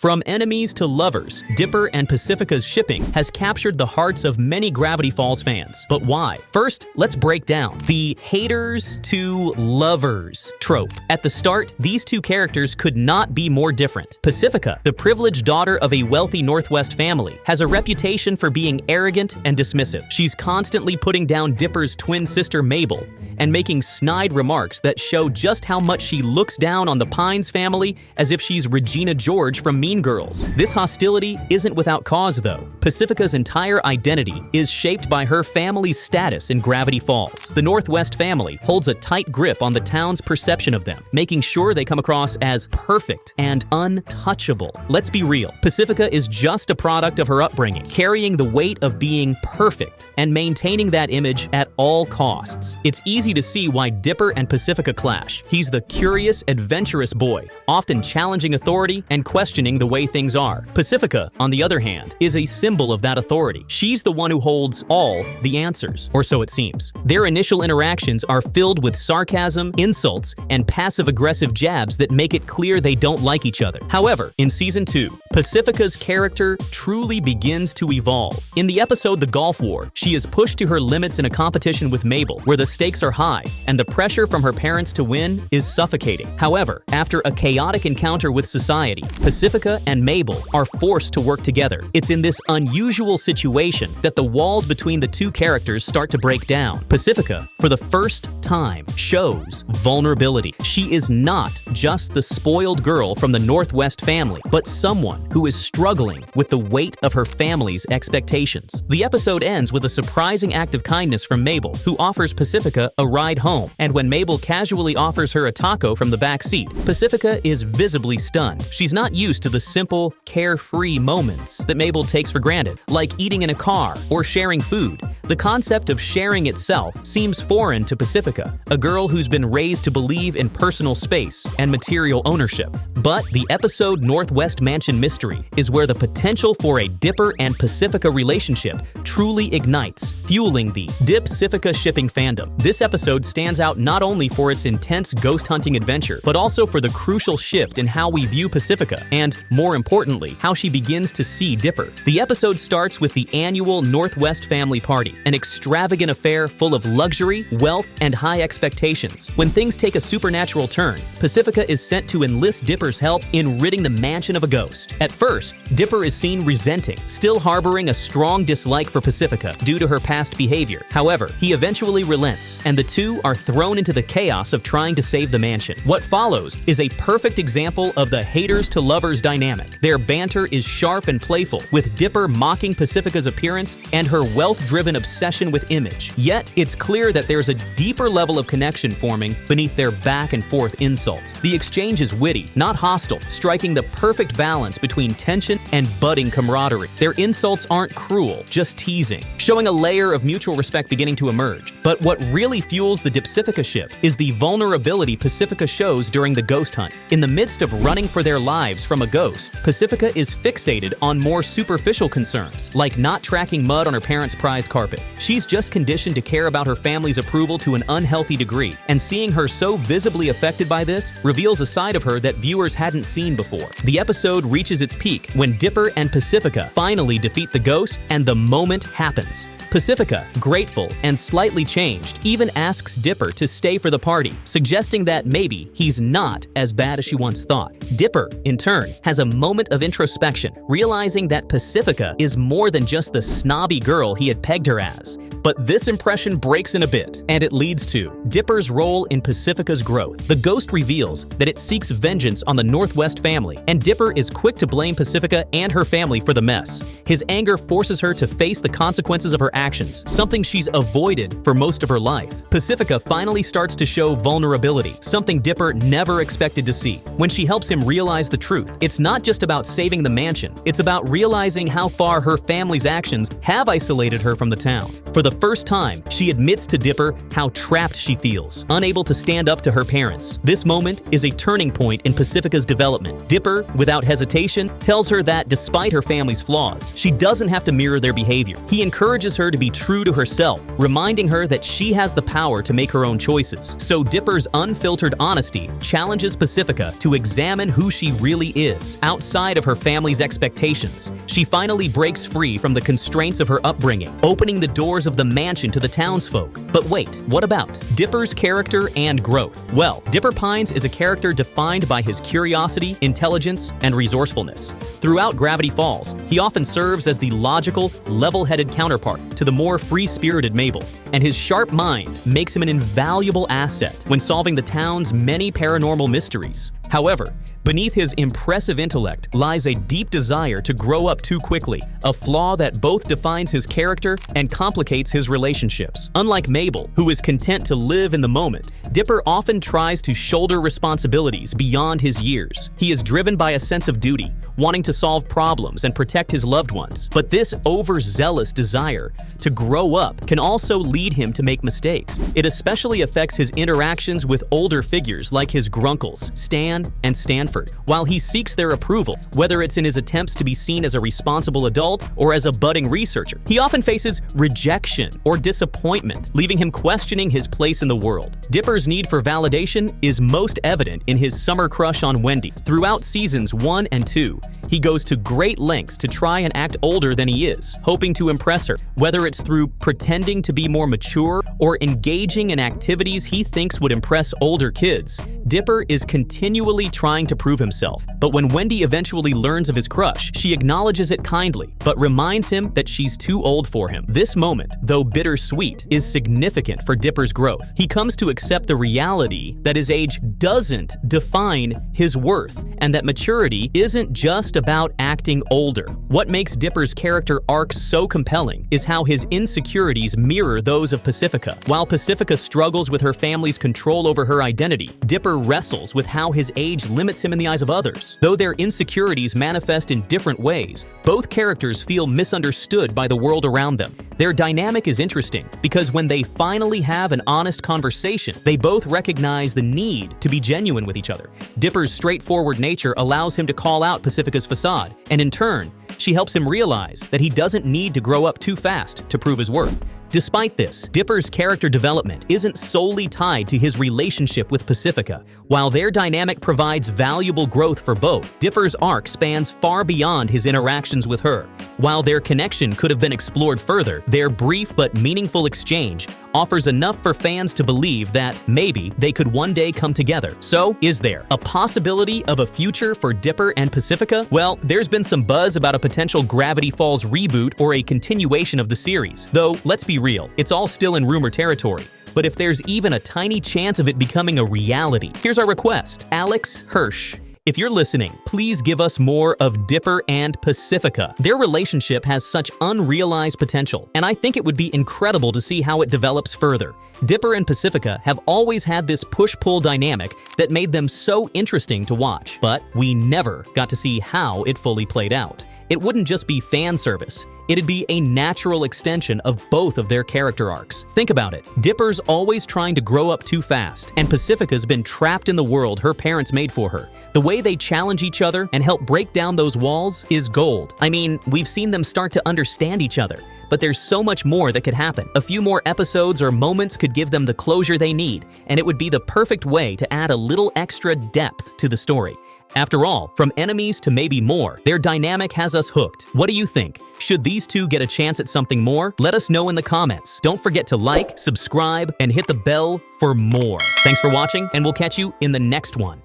From enemies to lovers, Dipper and Pacifica's shipping has captured the hearts of many Gravity Falls fans. But why? First, let's break down the haters to lovers trope. At the start, these two characters could not be more different. Pacifica, the privileged daughter of a wealthy Northwest family, has a reputation for being arrogant and dismissive. She's constantly putting down Dipper's twin sister Mabel and making snide remarks that show just how much she looks down on the Pines family as if she's Regina George from Mean Girls. This hostility isn't without cause, though. Pacifica's entire identity is shaped by her family's status in Gravity Falls. The Northwest family holds a tight grip on the town's perception of them, making sure they come across as perfect and untouchable. Let's be real. Pacifica is just a product of her upbringing, carrying the weight of being perfect and maintaining that image at all costs. It's easy to see why Dipper and Pacifica clash. He's the curious, adventurous boy, often challenging authority and questioning the way things are. Pacifica, on the other hand, is a symbol of that authority. She's the one who holds all the answers, or so it seems. Their initial interactions are filled with sarcasm, insults, and passive-aggressive jabs that make it clear they don't like each other. However, in Season 2, Pacifica's character truly begins to evolve. In the episode The Gulf War, she is pushed to her limits in a competition with Mabel, where the stakes are high, and the pressure from her parents to win is suffocating. However, after a chaotic encounter with society, Pacifica and Mabel are forced to work together. It's in this unusual situation that the walls between the two characters start to break down. Pacifica, for the first time, shows vulnerability. She is not just the spoiled girl from the Northwest family, but someone who is struggling with the weight of her family's expectations. The episode ends with a surprising act of kindness from Mabel, who offers Pacifica a ride home. And when Mabel casually offers her a taco from the back seat, Pacifica is visibly stunned. She's not used to the simple, carefree moments that Mabel takes for granted, like eating in a car or sharing food. The concept of sharing itself seems foreign to Pacifica, a girl who's been raised to believe in personal space and material ownership. But the episode Northwest Mansion Mystery is where the potential for a Dipper and Pacifica relationship truly ignites, fueling the Dip-Pacifica shipping fandom. This episode stands out not only for its intense ghost hunting adventure, but also for the crucial shift in how we view Pacifica, and, more importantly, how she begins to see Dipper. The episode starts with the annual Northwest Family Party, an extravagant affair full of luxury, wealth, and high expectations. When things take a supernatural turn, Pacifica is sent to enlist Dipper's help in ridding the mansion of a ghost. At first, Dipper is seen resenting, still harboring a strong dislike for Pacifica due to her past behavior. However, he eventually relents, and the two are thrown into the chaos of trying to save the mansion. What follows is a perfect example of the haters to lovers dynamic. Their banter is sharp and playful, with Dipper mocking Pacifica's appearance and her wealth-driven obsession with image. Yet, it's clear that there's a deeper level of connection forming beneath their back-and-forth insults. The exchange is witty, not hostile, striking the perfect balance between tension and budding camaraderie. Their insults aren't cruel, just teasing, showing a layer of mutual respect beginning to emerge. But what really fuels the Dip-Pacifica ship is the vulnerability Pacifica shows during the ghost hunt. In the midst of running for their lives from a ghost, Pacifica is fixated on more superficial concerns, like not tracking mud on her parents' prize carpet. She's just conditioned to care about her family's approval to an unhealthy degree, and seeing her so visibly affected by this reveals a side of her that viewers hadn't seen before. The episode reaches its peak when Dipper and Pacifica finally defeat the ghost, and the moment happens. Pacifica, grateful and slightly changed, even asks Dipper to stay for the party, suggesting that maybe he's not as bad as she once thought. Dipper, in turn, has a moment of introspection, realizing that Pacifica is more than just the snobby girl he had pegged her as. But this impression breaks in a bit, and it leads to Dipper's role in Pacifica's growth. The ghost reveals that it seeks vengeance on the Northwest family, and Dipper is quick to blame Pacifica and her family for the mess. His anger forces her to face the consequences of her actions, something she's avoided for most of her life. Pacifica finally starts to show vulnerability, something Dipper never expected to see. When she helps him realize the truth, it's not just about saving the mansion, it's about realizing how far her family's actions have isolated her from the town. For the first time, she admits to Dipper how trapped she feels, unable to stand up to her parents. This moment is a turning point in Pacifica's development. Dipper, without hesitation, tells her that despite her family's flaws, she doesn't have to mirror their behavior. He encourages her to be true to herself, reminding her that she has the power to make her own choices. So Dipper's unfiltered honesty challenges Pacifica to examine who she really is, outside of her family's expectations. She finally breaks free from the constraints of her upbringing, opening the doors of the mansion to the townsfolk. But wait, what about Dipper's character and growth? Well, Dipper Pines is a character defined by his curiosity, intelligence, and resourcefulness. Throughout Gravity Falls, he often serves as the logical, level-headed counterpart to the more free-spirited Mabel, and his sharp mind makes him an invaluable asset when solving the town's many paranormal mysteries. However, beneath his impressive intellect lies a deep desire to grow up too quickly, a flaw that both defines his character and complicates his relationships. Unlike Mabel, who is content to live in the moment, Dipper often tries to shoulder responsibilities beyond his years. He is driven by a sense of duty, wanting to solve problems and protect his loved ones. But this overzealous desire to grow up can also lead him to make mistakes. It especially affects his interactions with older figures like his grunkles, Stan and Stanford. While he seeks their approval, whether it's in his attempts to be seen as a responsible adult or as a budding researcher, he often faces rejection or disappointment, leaving him questioning his place in the world. Dipper's need for validation is most evident in his summer crush on Wendy. Throughout seasons 1 and 2, he goes to great lengths to try and act older than he is, hoping to impress her, whether it's through pretending to be more mature or engaging in activities he thinks would impress older kids. Dipper is continually trying to prove himself, but when Wendy eventually learns of his crush, she acknowledges it kindly, but reminds him that she's too old for him. This moment, though bittersweet, is significant for Dipper's growth. He comes to accept the reality that his age doesn't define his worth, and that maturity isn't just about acting older. What makes Dipper's character arc so compelling is how his insecurities mirror those of Pacifica. While Pacifica struggles with her family's control over her identity, Dipper wrestles with how his age limits him in the eyes of others. Though their insecurities manifest in different ways, both characters feel misunderstood by the world around them. Their dynamic is interesting because when they finally have an honest conversation, they both recognize the need to be genuine with each other. Dipper's straightforward nature allows him to call out Pacifica's facade, and in turn, she helps him realize that he doesn't need to grow up too fast to prove his worth. Despite this, Dipper's character development isn't solely tied to his relationship with Pacifica. While their dynamic provides valuable growth for both, Dipper's arc spans far beyond his interactions with her. While their connection could have been explored further, their brief but meaningful exchange offers enough for fans to believe that maybe they could one day come together. So, is there a possibility of a future for Dipper and Pacifica? Well, there's been some buzz about a potential Gravity Falls reboot or a continuation of the series. Though, let's be real, it's all still in rumor territory. But if there's even a tiny chance of it becoming a reality, here's our request. Alex Hirsch, if you're listening, please give us more of Dipper and Pacifica. Their relationship has such unrealized potential, and I think it would be incredible to see how it develops further. Dipper and Pacifica have always had this push-pull dynamic that made them so interesting to watch, but we never got to see how it fully played out. It wouldn't just be fan service. It'd be a natural extension of both of their character arcs. Think about it. Dipper's always trying to grow up too fast, and Pacifica's been trapped in the world her parents made for her. The way they challenge each other and help break down those walls is gold. I mean, we've seen them start to understand each other, but there's so much more that could happen. A few more episodes or moments could give them the closure they need, and it would be the perfect way to add a little extra depth to the story. After all, from enemies to maybe more, their dynamic has us hooked. What do you think? Should these two get a chance at something more? Let us know in the comments. Don't forget to like, subscribe, and hit the bell for more. Thanks for watching, and we'll catch you in the next one.